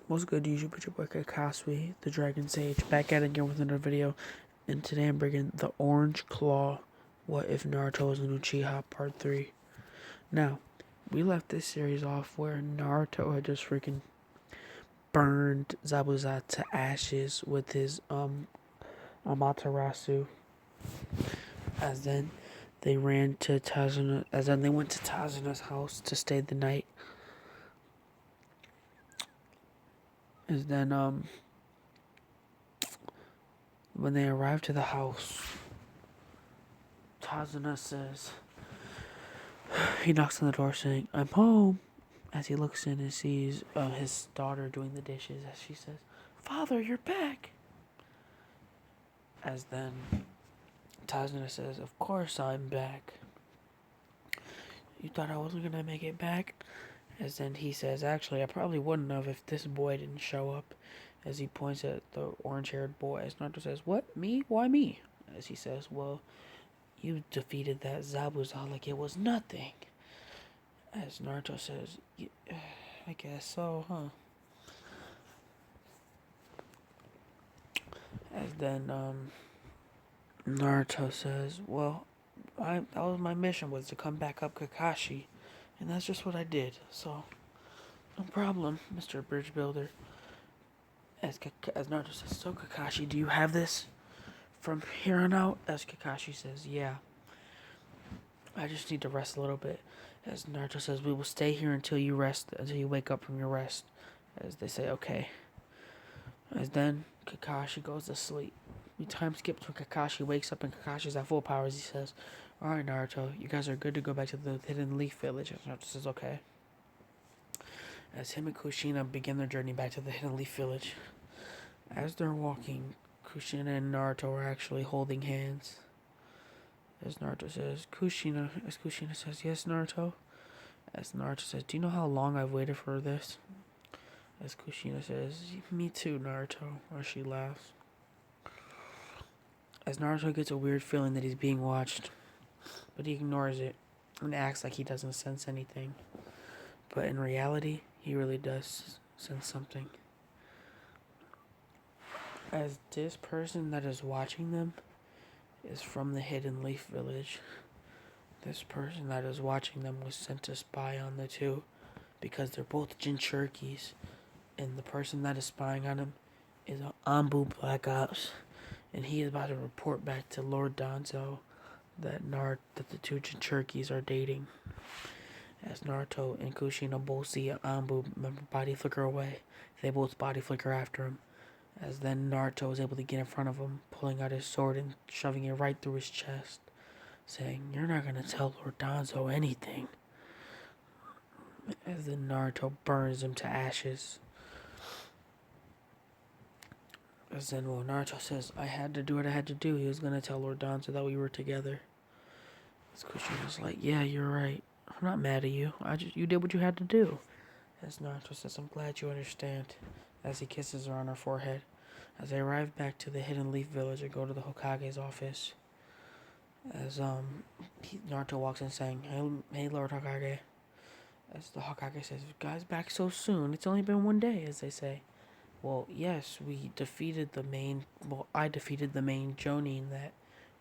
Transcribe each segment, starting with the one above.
What's good, YouTube? It's your boy Kakashi, the Dragon Sage, back at it again with another video. And today I'm bringing the Orange Claw, What If Naruto was an Uchiha Part 3. Now, we left this series off where Naruto had just freaking burned Zabuza to ashes with his Amaterasu. As then they went to Tazuna's house to stay the night. As then when they arrived to the house, Tazuna says, he knocks on the door saying, "I'm home." As he looks in and sees his daughter doing the dishes, as she says, "Father, you're back." As then Tazuna says, "Of course I'm back. You thought I wasn't gonna make it back?" As then he says, "Actually, I probably wouldn't have if this boy didn't show up." As he points at the orange-haired boy, as Naruto says, "What? Me? Why me?" As he says, "Well, you defeated that Zabuza like it was nothing." As Naruto says, "I guess so, huh?" As then Naruto says, "Well, that was my mission, was to come back up Kakashi, and that's just what I did. So no problem, Mr. Bridge Builder." As Naruto says, "So Kakashi, do you have this from here on out?" As Kakashi says, "Yeah. I just need to rest a little bit." As Naruto says, "We will stay here until you rest, until you wake up from your rest." As they say, "Okay." As then Kakashi goes to sleep. We time skip to Kakashi wakes up and Kakashi's at full powers. He says, "Alright, Naruto, you guys are good to go back to the Hidden Leaf Village." As Naruto says, "Okay." As him and Kushina begin their journey back to the Hidden Leaf Village. As they're walking, Kushina and Naruto are actually holding hands. As Naruto says, Kushina says, "Yes, Naruto." As Naruto says, "Do you know how long I've waited for this?" As Kushina says, "Me too, Naruto." Or she laughs. As Naruto gets a weird feeling that he's being watched, but he ignores it and acts like he doesn't sense anything. But in reality, he really does sense something. As this person that is watching them is from the Hidden Leaf Village. This person that is watching them was sent to spy on the two because they're both Jinchurikis, and the person that is spying on him is an Anbu Black Ops, and he is about to report back to Lord Danzo that the two Jinchurikis are dating. As Naruto and Kushina both see Anbu body flicker away, they both body flicker after him. As then Naruto is able to get in front of him, pulling out his sword and shoving it right through his chest, saying, "You're not gonna tell Lord Danzo anything." As then Naruto burns him to ashes. As then Naruto says, "I had to do what I had to do." He was gonna tell Lord Danzo that we were together. As Kushina's like, "Yeah, you're right. I'm not mad at you. You did what you had to do." As Naruto says, "I'm glad you understand." As he kisses her on her forehead. As they arrive back to the Hidden Leaf Village and go to the Hokage's office. As Naruto walks in saying, Hey Lord Hokage." As the Hokage says, "Guys, back so soon? It's only been one day," as they say. "Well, yes, I defeated the main Jonin that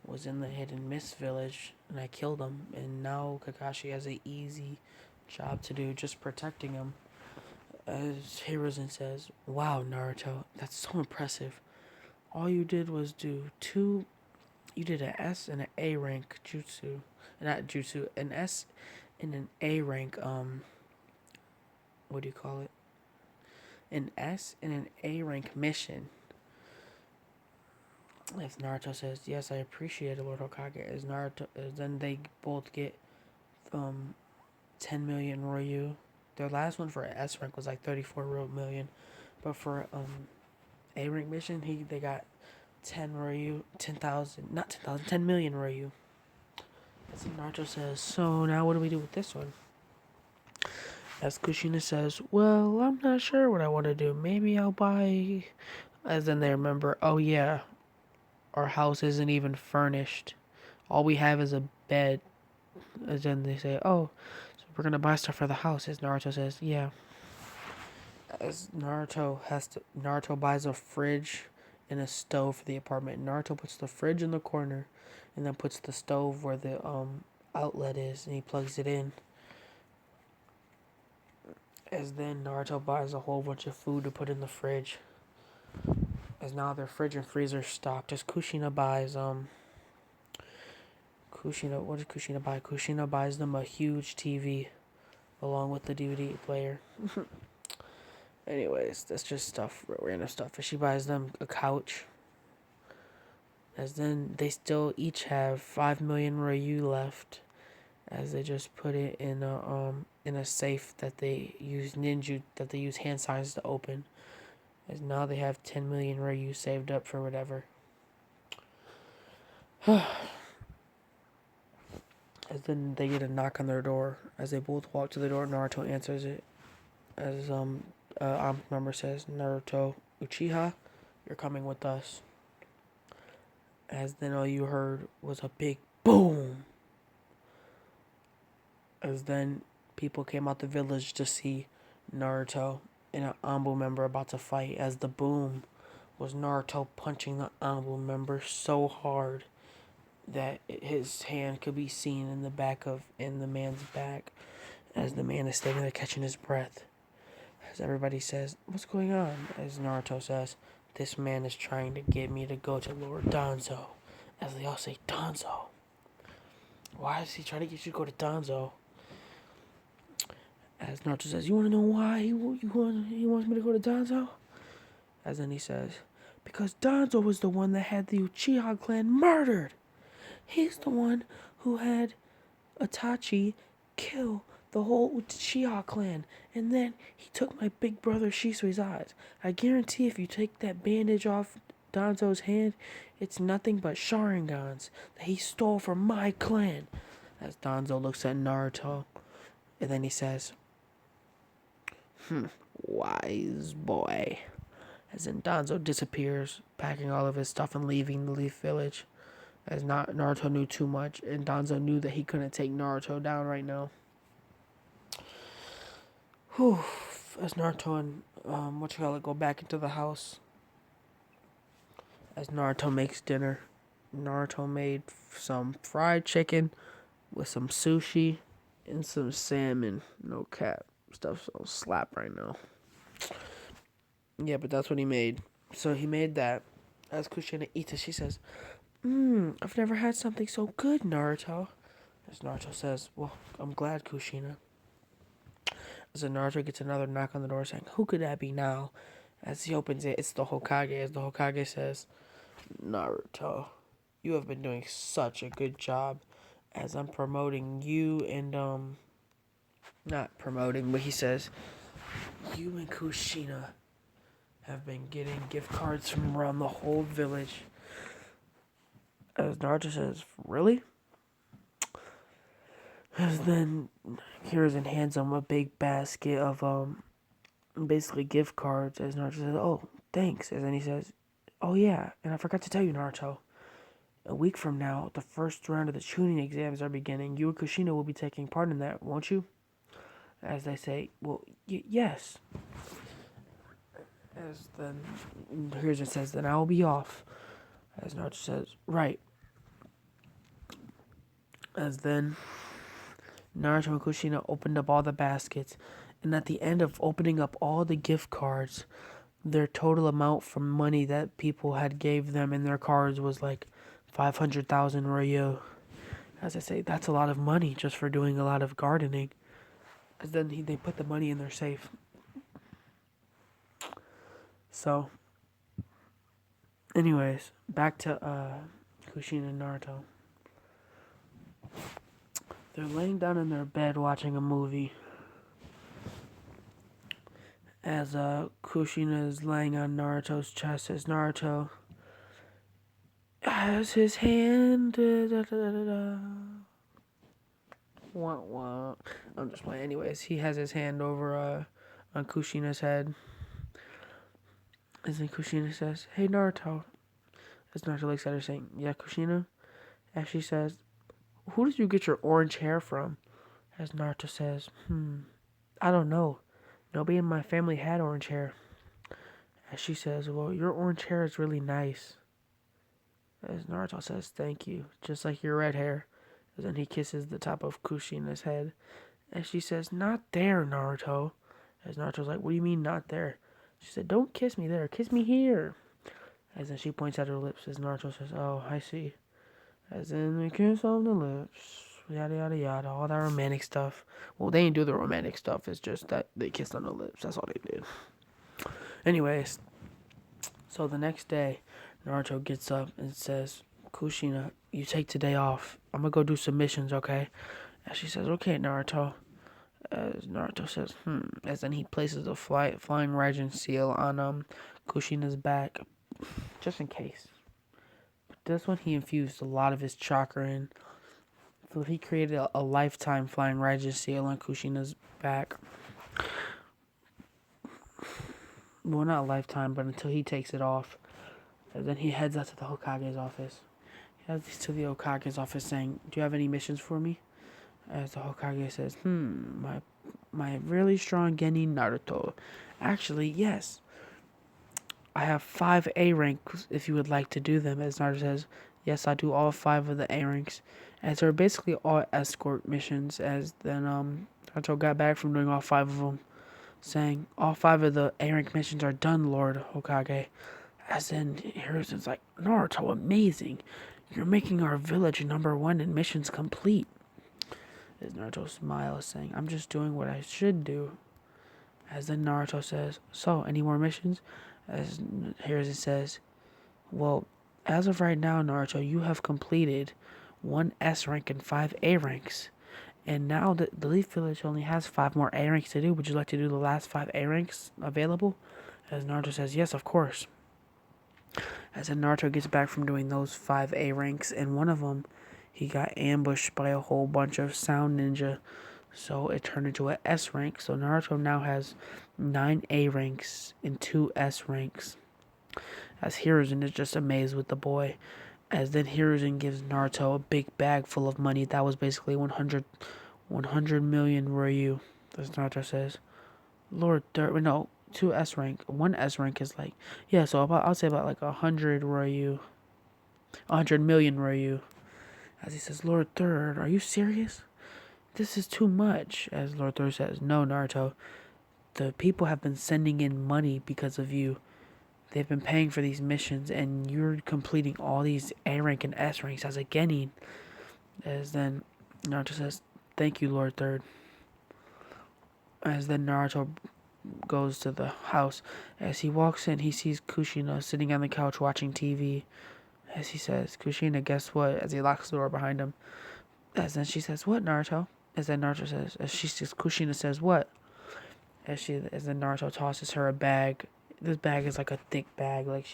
was in the Hidden Mist Village, and I killed him, and now Kakashi has an easy job to do, just protecting him." As Hiruzen says, "Wow, Naruto, that's so impressive. All you did was you did an S and an A rank jutsu, not jutsu, an S and an A rank, what do you call it? An S and an A rank mission." As Naruto says, "Yes, I appreciate it, Lord Hokage." Then they both get 10 million Ryu. Their last one for S rank was like 34 million, but for A rank mission, they got 10 Ryu, 10,000, not 10,000, 10 million Ryu. As Naruto says, "So now what do we do with this one?" As Kushina says, "Well, I'm not sure what I want to do. Maybe I'll buy." As then they remember, "Oh yeah, our house isn't even furnished. All we have is a bed." As then they say, "Oh, so we're gonna buy stuff for the house." As Naruto says, "Yeah." As Naruto buys a fridge and a stove for the apartment. Naruto puts the fridge in the corner and then puts the stove where the outlet is and he plugs it in. As then Naruto buys a whole bunch of food to put in the fridge. As now their fridge and freezer stocked. As Kushina buys what did Kushina buy? Kushina buys them a huge TV along with the DVD player. Anyways, that's just stuff, random stuff. As she buys them a couch. As then they still each have 5 million Ryu left. As they just put it in a safe that they use hand signs to open. As now they have 10 million Ryu saved up for whatever. As then they get a knock on their door. As they both walk to the door, Naruto answers it. As member says, Naruto, Uchiha, you're coming with us. As then all you heard was a big boom. As then people came out the village to see Naruto and an Anbu member about to fight. As the boom was Naruto punching the Anbu member so hard that his hand could be seen in the man's back. As the man is standing there catching his breath. As everybody says, what's going on? As Naruto says, this man is trying to get me to go to Lord Danzo. As they all say, Danzo. Why is he trying to get you to go to Danzo? As Naruto says, you want to know why he wants me to go to Danzo? As then he says, because Danzo was the one that had the Uchiha clan murdered. He's the one who had Itachi kill the whole Uchiha clan. And then he took my big brother Shisui's eyes. I guarantee if you take that bandage off Danzo's hand, it's nothing but Sharingans that he stole from my clan. As Danzo looks at Naruto, and then he says, wise boy. As then Danzo disappears, packing all of his stuff and leaving the Leaf Village. As Naruto knew too much, and Danzo knew that he couldn't take Naruto down right now. Whew. As Naruto and go back into the house. As Naruto makes dinner, Naruto made some fried chicken with some sushi and some salmon. No cap. Stuff's so slap right now. Yeah, but that's what he made. So he made that. As Kushina eats it, she says, I've never had something so good, Naruto. As Naruto says, well, I'm glad, Kushina. As Naruto gets another knock on the door saying, who could that be now? As he opens it, it's the Hokage. As the Hokage says, Naruto, you have been doing such a good job. As I'm promoting you and, not promoting, but he says, you and Kushina have been getting gift cards from around the whole village. As Naruto says, really? As then here's and hands him a big basket of basically gift cards. As Naruto says, oh, thanks. And then he says, oh yeah, and I forgot to tell you, Naruto. A week from now, the first round of the tuning exams are beginning. You and Kushina will be taking part in that, won't you? As they say, well, yes. As then here's it says, then I will be off. As Naruto says, right. As then Naruto and Kushina opened up all the baskets, and at the end of opening up all the gift cards, their total amount from money that people had gave them in their cards was like 500,000 Ryo. As I say, that's a lot of money just for doing a lot of gardening. As then they put the money in their safe. So, anyways, back to Kushina and Naruto. They're laying down in their bed watching a movie. As Kushina is laying on Naruto's chest, as Naruto has his hand. Wah, wah. I'm just playing. Anyways, he has his hand over on Kushina's head. As then Kushina says, hey Naruto. As Naruto looks at her saying, yeah, Kushina? As she says, who did you get your orange hair from? As Naruto says, I don't know. Nobody in my family had orange hair. As she says, well, your orange hair is really nice. As Naruto says, thank you, just like your red hair. And then he kisses the top of Kushina's head. And she says, not there, Naruto. As Naruto's like, what do you mean not there? She said, don't kiss me there, kiss me here. As then she points at her lips as Naruto says, oh, I see. As in we kiss on the lips, yada yada yada, all that romantic stuff. Well, they didn't do the romantic stuff, it's just that they kissed on the lips, that's all they did. Anyways, so the next day, Naruto gets up and says, Kushina, you take today off. I'm gonna go do some missions, okay? And she says, okay, Naruto. As Naruto says, As then he places the flying Raijin seal on Kushina's back, just in case. But this one he infused a lot of his chakra in. So he created a lifetime flying Raijin seal on Kushina's back. Well, not a lifetime, but until he takes it off. And then he heads out to the Hokage's office. He heads to the Hokage's office saying, do you have any missions for me? As the Hokage says, my really strong Genin Naruto. Actually, yes. I have 5 A ranks if you would like to do them. As Naruto says, yes, I do all 5 of the A ranks. As they're basically all escort missions. As then Naruto got back from doing all 5 of them, saying, all 5 of the A rank missions are done, Lord Hokage. As then Hiruzen's like, Naruto, amazing. You're making our village #1 in missions complete. As Naruto smiles, saying, I'm just doing what I should do. As then Naruto says, so, any more missions? As Hiruzen says, well, as of right now, Naruto, you have completed 1 S rank and 5 A ranks. And now the Leaf Village only has 5 more A ranks to do. Would you like to do the last 5 A ranks available? As Naruto says, yes, of course. As then Naruto gets back from doing those 5 A ranks, and one of them, he got ambushed by a whole bunch of sound ninja, so it turned into an S rank. So Naruto now has 9 A ranks and 2 S ranks. As Hiruzen is just amazed with the boy. As then Hiruzen gives Naruto a big bag full of money. That was basically 100 million Ryu, as Naruto says. Lord, no, 2 S rank. 1 S rank is like, yeah, so I'll say about like 100 Ryu. 100 million Ryu. As he says, Lord Third, are you serious? This is too much. As Lord Third says, no, Naruto. The people have been sending in money because of you. They've been paying for these missions, and you're completing all these A rank and S ranks as a Genin. As then Naruto says, thank you, Lord Third. As then Naruto goes to the house. As he walks in, he sees Kushina sitting on the couch watching TV. As he says, Kushina, guess what? As he locks the door behind him. As then she says, what, Naruto? As then Naruto says, Kushina says, what? As then Naruto tosses her a bag. This bag is like a thick bag, like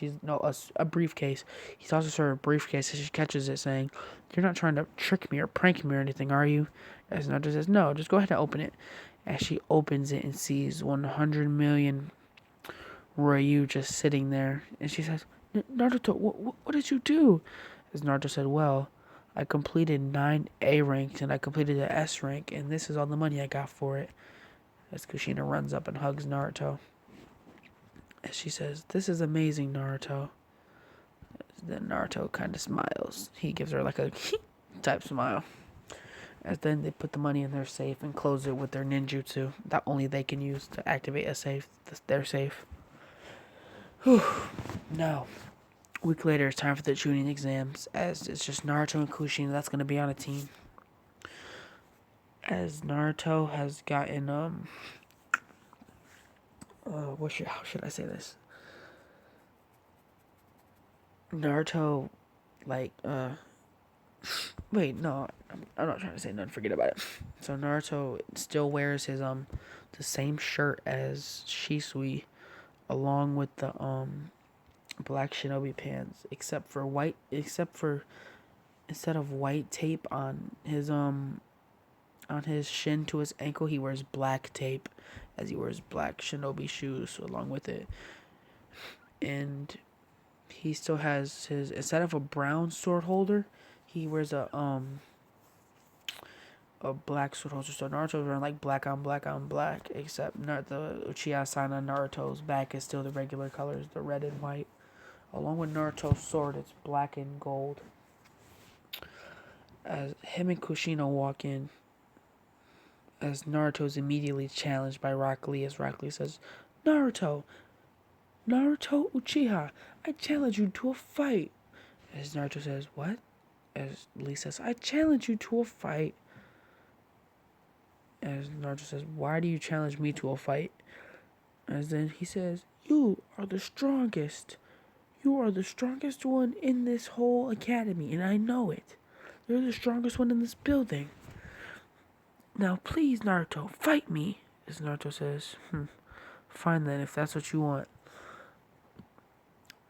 a briefcase. He tosses her a briefcase and she catches it, saying, you're not trying to trick me or prank me or anything, are you? As Naruto says, no, just go ahead and open it. As she opens it and sees 100 million Ryu just sitting there. And she says, Naruto, what did you do? As Naruto said, well, I completed 9 A ranks and I completed the S rank, and this is all the money I got for it. As Kushina runs up and hugs Naruto. As she says, this is amazing, Naruto. Then Naruto kind of smiles. He gives her like a type smile. As then they put the money in their safe and close it with their ninjutsu that only they can use to activate a safe. Their safe. Whew. Now, a week later, it's time for the Chunin exams. As it's just Naruto and Kushina that's going to be on a team. As Naruto has gotten how should I say this? Naruto, wait, no, I'm not trying to say none. Forget about it. So Naruto still wears his the same shirt as Shisui, along with the black shinobi pants, except for instead of white tape on his shin to his ankle, he wears black tape, as he wears black shinobi shoes along with it. And he still has instead of a brown sword holder, he wears a a black suit holster. So Naruto's wearing like black on black on black, except the Uchiha sign on Naruto's back is still the regular colors, the red and white. Along with Naruto's sword, it's black and gold. As him and Kushina walk in, as Naruto is immediately challenged by Rock Lee, as Rock Lee says, Naruto, Naruto Uchiha, I challenge you to a fight. As Naruto says, what? As Lee says, I challenge you to a fight. As Naruto says, why do you challenge me to a fight? As then he says, you are the strongest. You are the strongest one in this whole academy, and I know it. You're the strongest one in this building. Now, please, Naruto, fight me. As Naruto says, fine then, if that's what you want.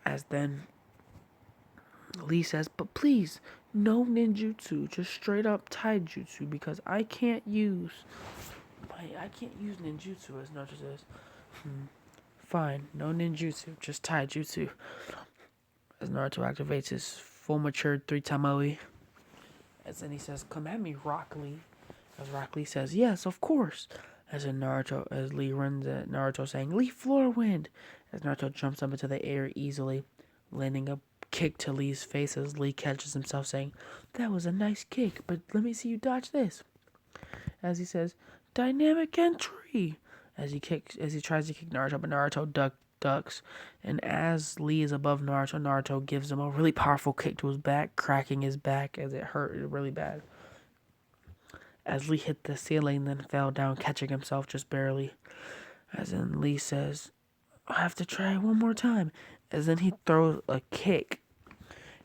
As then Lee says, but please, no ninjutsu, just straight up taijutsu, because I can't use ninjutsu, as Naruto says. Fine, no ninjutsu, just taijutsu. As Naruto activates his full matured 3 Tamoi. As then he says, come at me, Rock Lee. As Rock Lee says, yes, of course. As Lee runs at Naruto saying, Lee floor wind. As Naruto jumps up into the air easily, landing a kick to Lee's face as Lee catches himself saying, that was a nice kick, but let me see you dodge this. As he says, dynamic entry. As he tries to kick Naruto, but Naruto ducks. And as Lee is above Naruto, Naruto gives him a really powerful kick to his back, cracking his back as it hurt really bad. As Lee hit the ceiling, then fell down, catching himself just barely. As then Lee says, I have to try one more time. As then he throws a kick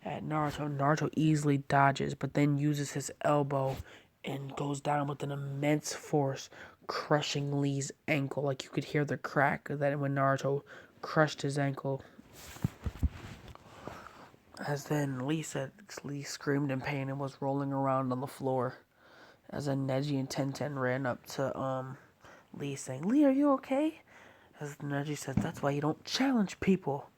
at Naruto. Naruto easily dodges, but then uses his elbow and goes down with an immense force, crushing Lee's ankle. Like you could hear the crack that when Naruto crushed his ankle. As then Lee screamed in pain and was rolling around on the floor. As then Neji and Tenten ran up to Lee saying, Lee, are you okay? As Neji says, that's why you don't challenge people.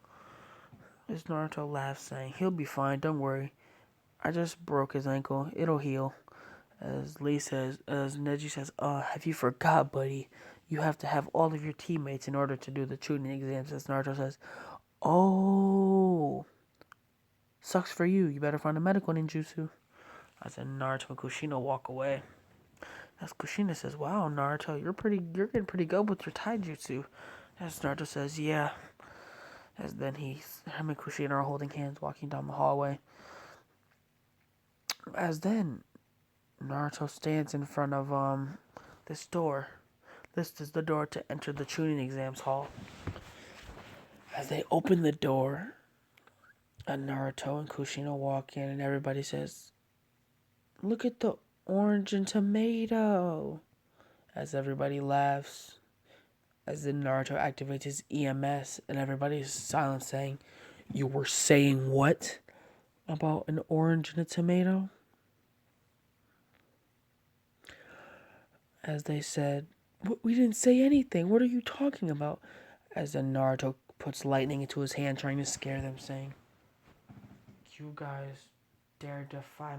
As Naruto laughs, saying, he'll be fine, don't worry. I just broke his ankle, it'll heal. As Neji says, have you forgot, buddy? You have to have all of your teammates in order to do the Chunin exams. As Naruto says, oh, sucks for you. You better find a medical ninjutsu. As then Naruto and Kushina walk away. As Kushina says, wow, Naruto, you're getting pretty good with your taijutsu. As Naruto says, yeah. As then him and Kushina are holding hands walking down the hallway. As then Naruto stands in front of this door. This is the door to enter the Chunin exams hall. As they open the door, and Naruto and Kushina walk in, and everybody says, look at the orange and tomato. As everybody laughs. As then Naruto activates his EMS, and everybody is silent, saying, you were saying what? About an orange and a tomato? As they said, we didn't say anything. What are you talking about? As then Naruto puts lightning into his hand, trying to scare them, saying, you guys dare defy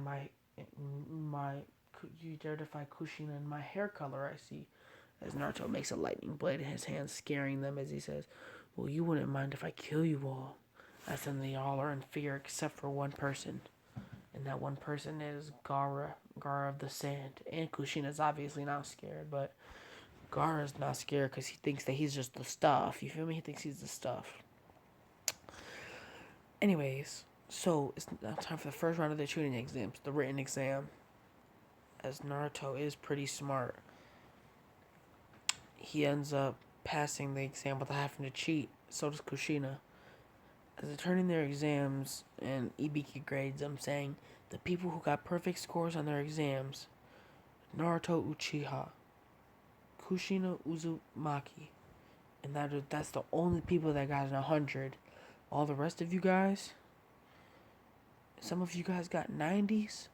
you dare defy Kushina and my hair color, I see. As Naruto makes a lightning blade in his hand, scaring them as he says, well, you wouldn't mind if I kill you all. As then they all are in fear except for one person. And that one person is Gaara of the Sand. And Kushina's obviously not scared, but Gaara's not scared because he thinks that he's just the stuff. You feel me? He thinks he's the stuff. Anyways, so it's now time for the first round of the Chunin exams, the written exam. As Naruto is pretty smart, he ends up passing the exam without having to cheat. So does Kushina. As they're turning their exams, and Ibiki grades them, saying, the people who got perfect scores on their exams, Naruto Uchiha, Kushina Uzumaki, and that's the only people that got 100. All the rest of you guys, some of you guys got 90s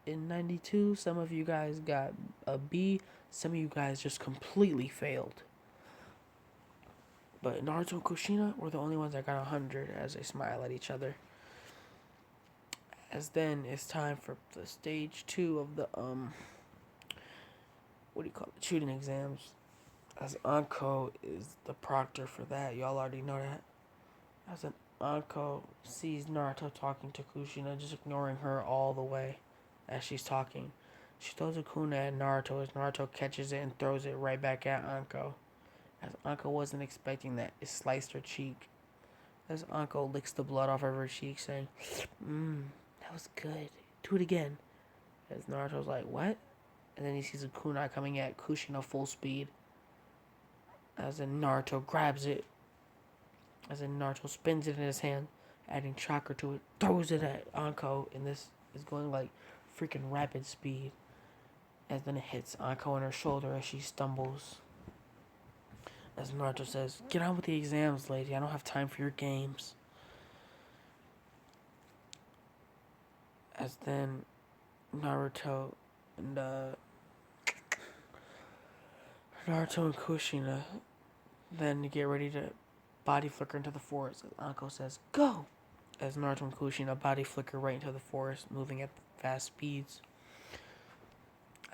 in 92, some of you guys got a B, some of you guys just completely failed. But Naruto and Kushina were the only ones that got 100 as they smile at each other. As then it's time for the stage 2 of the what do you call it, shooting exams. As Anko is the proctor for that. Y'all already know that. As an Anko sees Naruto talking to Kushina, just ignoring her all the way as she's talking. She throws a kunai at Naruto as Naruto catches it and throws it right back at Anko. As Anko wasn't expecting that, it sliced her cheek. As Anko licks the blood off of her cheek, saying, that was good. Do it again. As Naruto's like, what? And then he sees a kunai coming at Kushina full speed. As in Naruto grabs it. As in Naruto spins it in his hand, adding chakra to it, throws it at Anko, and this is going like freaking rapid speed. As then it hits Anko in her shoulder as she stumbles. As Naruto says, get on with the exams, lady. I don't have time for your games. As then Naruto and Kushina then get ready to body flicker into the forest. As Anko says, go! As Naruto and Kushina body flicker right into the forest, moving at fast speeds.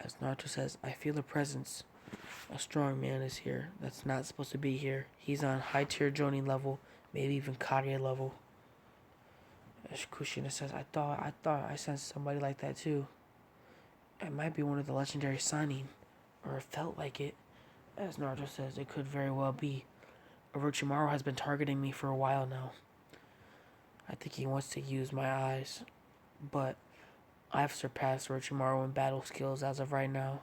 As Naruto says, I feel a presence. A strong man is here that's not supposed to be here. He's on high tier Jonin level, maybe even Kage level. As Kushina says, I thought I sensed somebody like that too. It might be one of the legendary signing, or it felt like it. As Naruto says, it could very well be. Orochimaru has been targeting me for a while now. I think he wants to use my eyes, but I've surpassed Orochimaru in battle skills as of right now.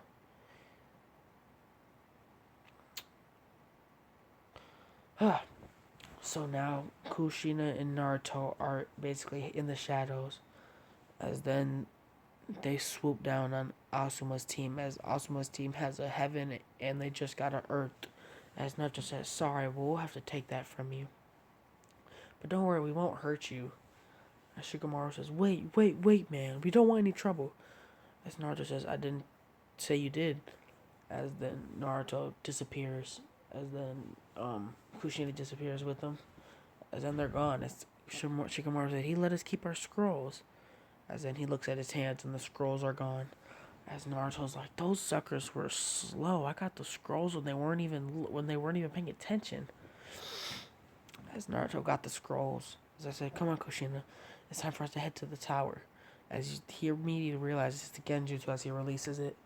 So now Kushina and Naruto are basically in the shadows, as then they swoop down on Asuma's team, as Asuma's team has a heaven and they just got an earth. As Naruto says, sorry, we'll have to take that from you. But don't worry, we won't hurt you. As Shikamaru says, wait, man, we don't want any trouble. As Naruto says, I didn't say you did. As then Naruto disappears. As then Kushina disappears with them. As then they're gone. As Shikamaru said, he let us keep our scrolls. As then he looks at his hands and the scrolls are gone. As Naruto's like, those suckers were slow. I got the scrolls when they weren't even paying attention. As Naruto got the scrolls, as I said, come on, Kushina, it's time for us to head to the tower. As he immediately realizes it's the Genjutsu as he releases it.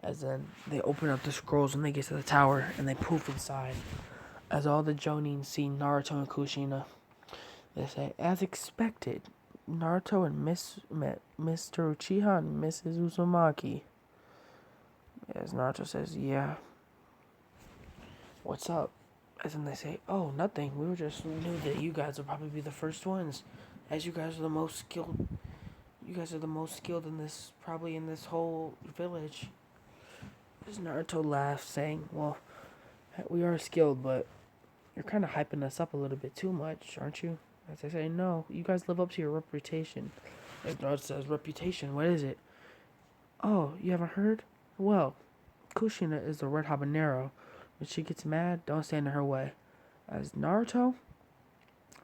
As then they open up the scrolls and they get to the tower and they poof inside. As all the Jonin see Naruto and Kushina, they say, as expected, Naruto and Mr. Uchiha and Mrs. Uzumaki. As Naruto says, yeah. What's up? As then they say, oh, nothing. We were just knew that you guys would probably be the first ones. As you guys are the most skilled. You guys are the most skilled in this, probably in this whole village. As Naruto laughs, saying, well, we are skilled, but you're kind of hyping us up a little bit too much, aren't you? As I say, no, you guys live up to your reputation. As Naruto says, reputation, what is it? Oh, you haven't heard? Well, Kushina is the red habanero. When she gets mad, don't stand in her way. As Naruto,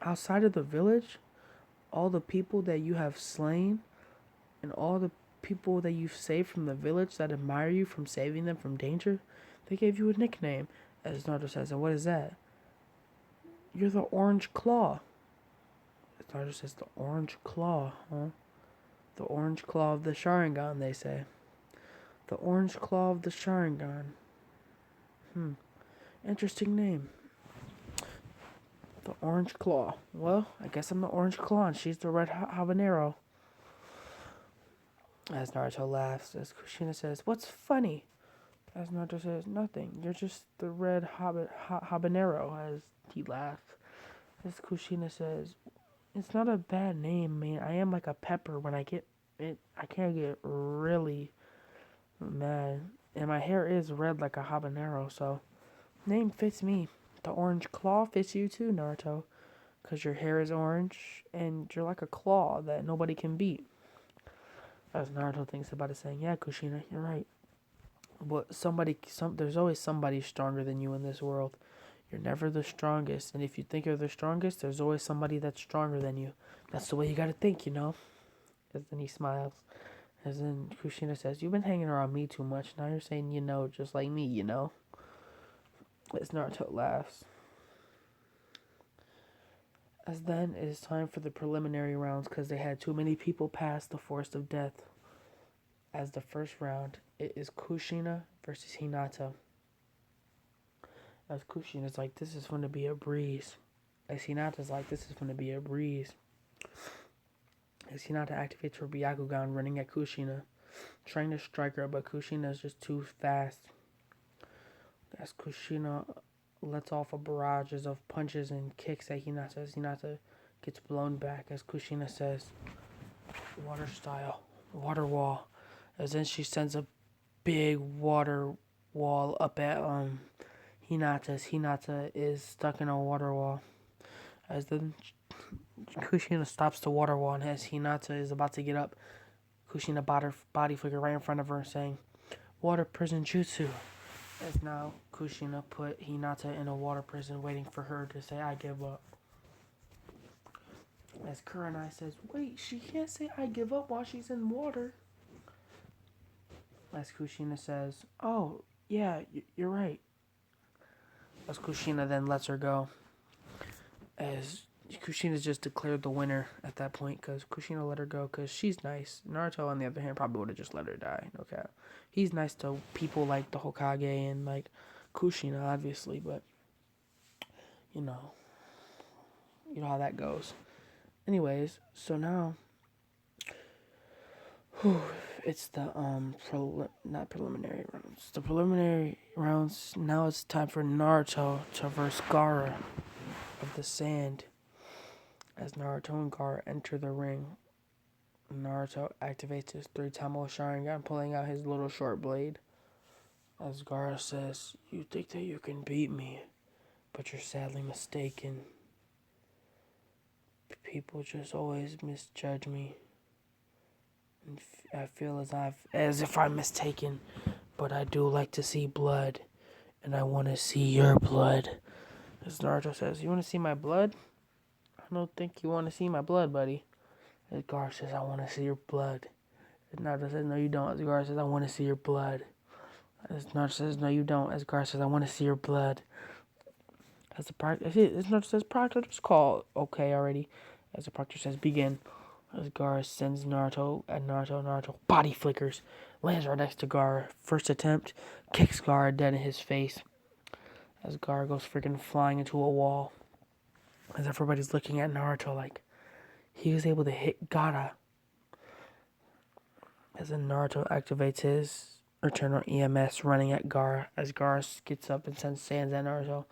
outside of the village, all the people that you have slain, and all the people that you've saved from the village that admire you from saving them from danger, they gave you a nickname. As Naruto says, and what is that? You're the Orange Claw. As Naruto says, the Orange Claw, huh? The Orange Claw of the Sharingan, they say. The Orange Claw of the Sharingan. Interesting name. The Orange Claw. Well, I guess I'm the Orange Claw and she's the red habanero. As Naruto laughs, as Kushina says, what's funny? As Naruto says, nothing. You're just the red habanero, as he laughs. As Kushina says, it's not a bad name, man. I am like a pepper. When I get it, I can't get really mad. And my hair is red like a habanero, so name fits me. The Orange Claw fits you too, Naruto. Because your hair is orange, and you're like a claw that nobody can beat. As Naruto thinks about it, saying, yeah, Kushina, you're right. But there's always somebody stronger than you in this world. You're never the strongest, and if you think you're the strongest, there's always somebody that's stronger than you. That's the way you gotta think, you know? As then he smiles. As then Kushina says, "You've been hanging around me too much. Now you're saying you know, just like me, you know." As Naruto laughs. As then it is time for the preliminary rounds because they had too many people pass the forest of death. As the first round, it is Kushina versus Hinata. As Kushina's like, this is going to be a breeze. As Hinata's like, this is going to be a breeze. As Hinata activates her Byakugan running at Kushina, trying to strike her, but Kushina is just too fast. As Kushina lets off a barrages of punches and kicks at Hinata, as Hinata gets blown back, as Kushina says, water style, water wall. As then she sends a big water wall up at Hinata's. Hinata is stuck in a water wall. As then Kushina stops the water wall, and as Hinata is about to get up, Kushina body flicker right in front of her, saying, "Water prison jutsu." As now Kushina put Hinata in a water prison, waiting for her to say, "I give up." As Kurenai says, "Wait, she can't say I give up while she's in water." As Kushina says, "Oh, yeah, you're right." As Kushina then lets her go. As Kushina's just declared the winner at that point because Kushina let her go because she's nice. Naruto, on the other hand, probably would have just let her die. Okay, he's nice to people like the Hokage and like Kushina, obviously, but you know how that goes. Anyways, so now, it's the not preliminary rounds. The preliminary rounds. Now it's time for Naruto to verse Gaara of the Sand. As Naruto and Gaara enter the ring, Naruto activates his 3-time Sharingan, pulling out his little short blade. As Gaara says, "You think that you can beat me, but you're sadly mistaken. People just always misjudge me. And I feel as if I'm mistaken, but I do like to see blood, and I want to see your blood." As Naruto says, "You want to see my blood? I don't think you want to see my blood, buddy." As Gaara says, "I want to see your blood." As Naruto says, "No, you don't." As Gaara says, "I want to see your blood." As Naruto says, "No, you don't." As Gaara says, "I want to see your blood." As Naruto says, "Proctor, just call okay already." As the Proctor says, "Begin." As Gaara sends Naruto at Naruto body flickers, lands right next to Gaara. First attempt, kicks Gaara dead in his face. As Gaara goes freaking flying into a wall. As everybody's looking at Naruto like, he was able to hit Gaara. As then Naruto activates his Eternal EMS running at Gaara. As Gaara gets up and sends sands at Naruto.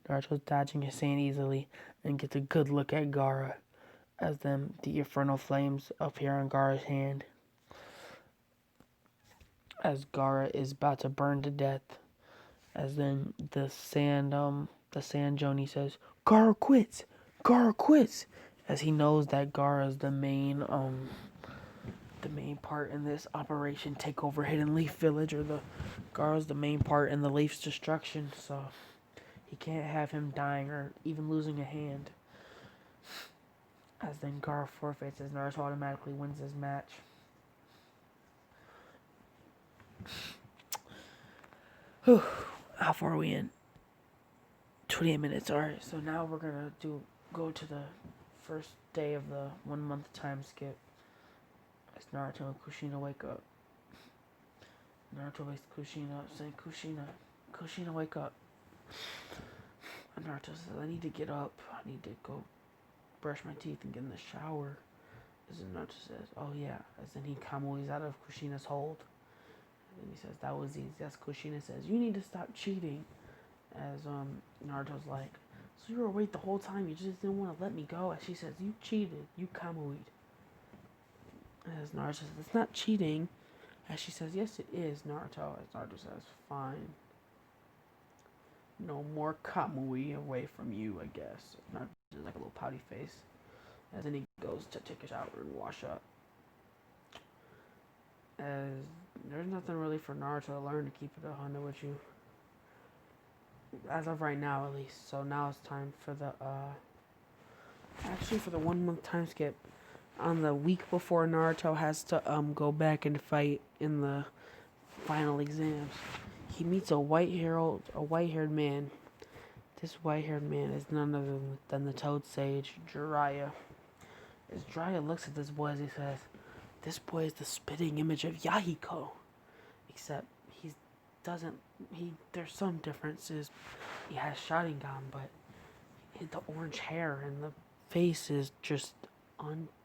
Naruto's dodging his sand easily and gets a good look at Gaara. As then the Infernal Flames appear on Gaara's hand. As Gaara is about to burn to death. As then the sand Joni says, "Gaara quits! Gaara quits!" As he knows that Gaara is the main part in this Operation Takeover Hidden Leaf Village, or Gaara's the main part in the Leaf's destruction, so he can't have him dying or even losing a hand. As then Gaara forfeits, as Naruto automatically wins his match. Whew. How far are we in? 28 minutes. Alright, so now we're gonna go to the first day of the 1 month time skip. As Naruto and Kushina wake up. Naruto wakes Kushina up, saying, Kushina, wake up." And Naruto says, "I need to get up. I need to go brush my teeth and get in the shower." As Naruto says, "Oh yeah." As then he kamuis out of Kushina's hold. And he says, "That was easy." As Kushina says, "You need to stop cheating." As Naruto's like, "So you were awake the whole time, you just didn't want to let me go?" As she says, "You cheated. You kamuied." As Naruto says, "It's not cheating." As she says, "Yes, it is, Naruto." As Naruto says, "Fine. No more Kamui away from you, I guess." Naruto has like a little pouty face. As then he goes to take a shower and wash up. As there's nothing really for Naruto to learn, to keep it 100 with you. As of right now, at least. So now it's time for the 1 month time skip. on the week before Naruto has to go back and fight in the final exams, he meets a white haired man. This white-haired man is none other than the Toad Sage, Jiraiya. As Jiraiya looks at this boy, as he says, "This boy is the spitting image of Yahiko." Except he doesn't. There's some differences. He has Sharingan, but the orange hair and the face is just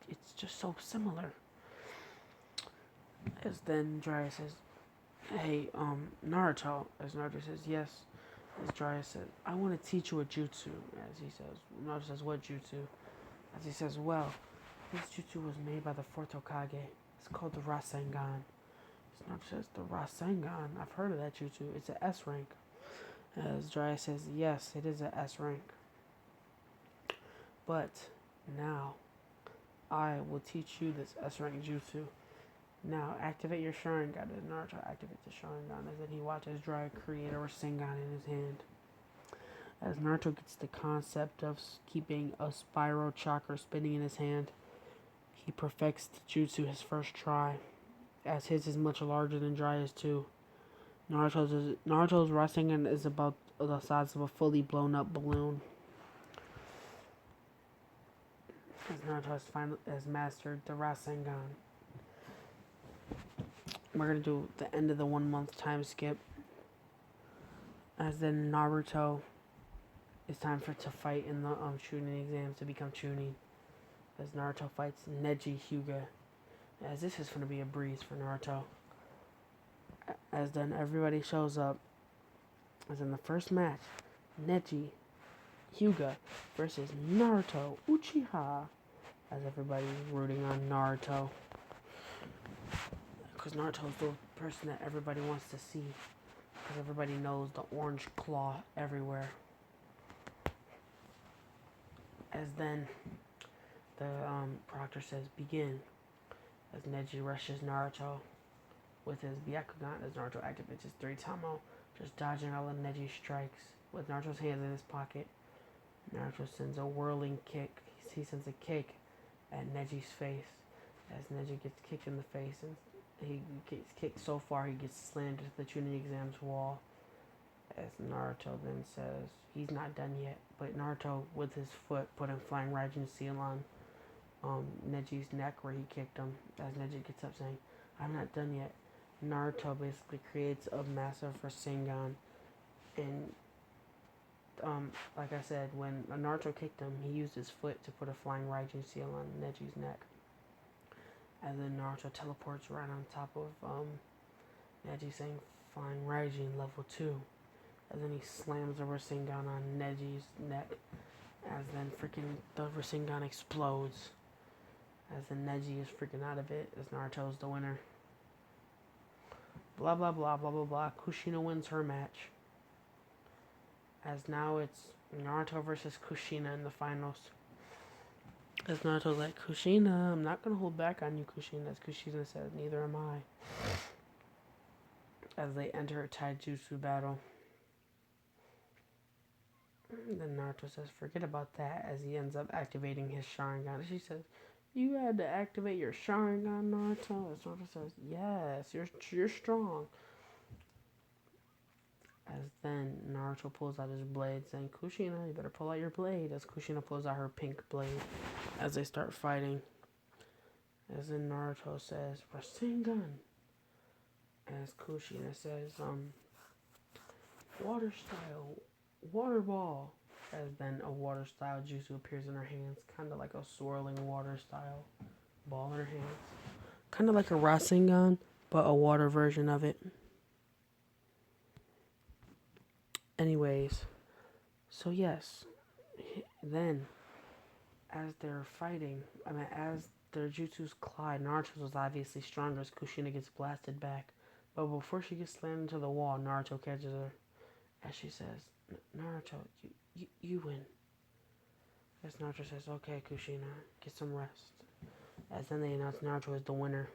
It's just so similar. As then Jiraiya says, "Hey, Naruto." As Naruto says, "Yes." As Jiraiya says, "I want to teach you a jutsu." As he says, Naruto says, "What jutsu?" As he says, "Well, this jutsu was made by the fourth Hokage. It's called the Rasengan." As Naruto says, "The Rasengan? I've heard of that jutsu. It's an S rank." As Jiraiya says, "Yes, it is an S rank. But now I will teach you this S rank jutsu. Now activate your Sharingan." As Naruto activates the Sharingan, as then he watches Jiraiya create a Rasengan in his hand. As Naruto gets the concept of keeping a spiral chakra spinning in his hand, he perfects the jutsu his first try, as his is much larger than Jiraiya's too. Naruto's Rasengan is about the size of a fully blown up balloon. As Naruto has mastered the Rasengan. We're gonna do the end of the 1 month time skip. As then Naruto, it's time to fight in the Chunin exams to become Chunin. As Naruto fights Neji Hyuga. As this is gonna be a breeze for Naruto. As then everybody shows up. As in the first match, Neji Hyuga versus Naruto Uchiha. As everybody's rooting on Naruto, because Naruto's the person that everybody wants to see, because everybody knows the orange claw everywhere. As then the proctor says, "Begin." As Neji rushes Naruto with his Byakugan, as Naruto activates his 3-Tamo, just dodging all of Neji's strikes. With Naruto's hands in his pocket, Naruto sends a whirling kick. He sends a kick at Neji's face, as Neji gets kicked in the face, and he gets kicked so far he gets slammed into the Chunin exams wall. As Naruto then says he's not done yet, but Naruto with his foot put a flying Raijin seal on Neji's neck where he kicked him. As Neji gets up saying, "I'm not done yet," Naruto basically creates a massive Rasengan, and like I said, when Naruto kicked him, he used his foot to put a flying Raijin seal on Neji's neck. And then Naruto teleports right on top of Neji, saying "Flying Raijin level 2." And then he slams the Rasengan on Neji's neck. As then freaking the Rasengan explodes. As then Neji is freaking out of it, as Naruto's the winner. Blah blah blah blah blah blah. Kushina wins her match. As now it's Naruto versus Kushina in the finals. As Naruto's like, "Kushina, I'm not gonna hold back on you, Kushina." As Kushina says, "Neither am I." As they enter a taijutsu battle. Then Naruto says, "Forget about that," as he ends up activating his Sharingan. She says, "You had to activate your Sharingan, Naruto?" As Naruto says, "Yes, you're strong." As then Naruto pulls out his blade, saying, "Kushina, you better pull out your blade." As Kushina pulls out her pink blade, as they start fighting. As then Naruto says, "Rasengan." As Kushina says, "Water style, water ball." As then a water style jutsu appears in her hands, kind of like a swirling water style ball in her hands. Kind of like a Rasengan, but a water version of it. Anyways, so yes, then as they're fighting, as their jutsus collide, Naruto's was obviously stronger as Kushina gets blasted back. But before she gets slammed into the wall, Naruto catches her as she says, "Naruto, you win." As Naruto says, "Okay, Kushina, get some rest." As then they announce Naruto as the winner.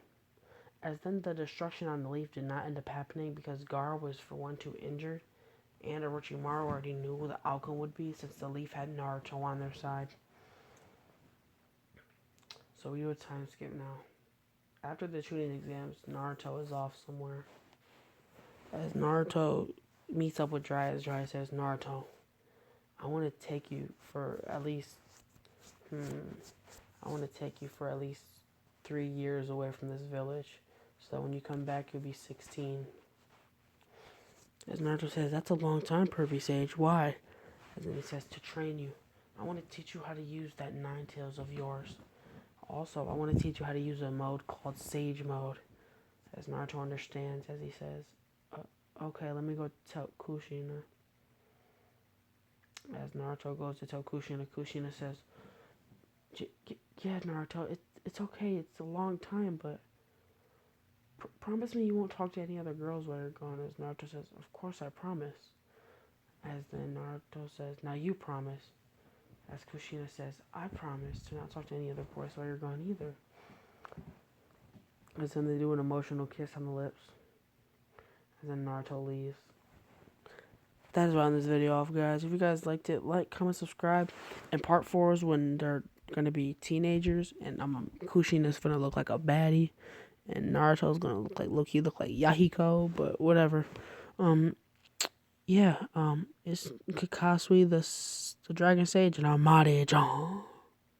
As then the destruction on the leaf did not end up happening because Gaara was for one too injured, and Orochimaru already knew what the outcome would be since the leaf had Naruto on their side. So we do a time skip now. After the shooting exams, Naruto is off somewhere. As Naruto meets up with Dryas, Dryas says, Naruto, I want to take you for at least, I want to take you for at least 3 years away from this village. So that when you come back, you'll be 16. As Naruto says, that's a long time, Pervy Sage. Why? And then he says, to train you. I want to teach you how to use that Nine Tails of yours. Also, I want to teach you how to use a mode called Sage Mode. As Naruto understands, as he says, okay, let me go tell Kushina. As Naruto goes to tell Kushina, Kushina says, yeah, Naruto, it's okay. It's a long time, but promise me you won't talk to any other girls while you're gone. As Naruto says, of course I promise. As then Naruto says, now you promise. As Kushina says, I promise to not talk to any other boys while you're gone either. As then they do an emotional kiss on the lips. And then Naruto leaves. That is why on this video off, guys. If you guys liked it, like, comment, subscribe. And part 4 is when they're gonna be teenagers, and Kushina's gonna look like a baddie, and Naruto's gonna look like Yahiko, but whatever. Yeah. It's Kakashi, the Dragon Sage, and I'm Made John.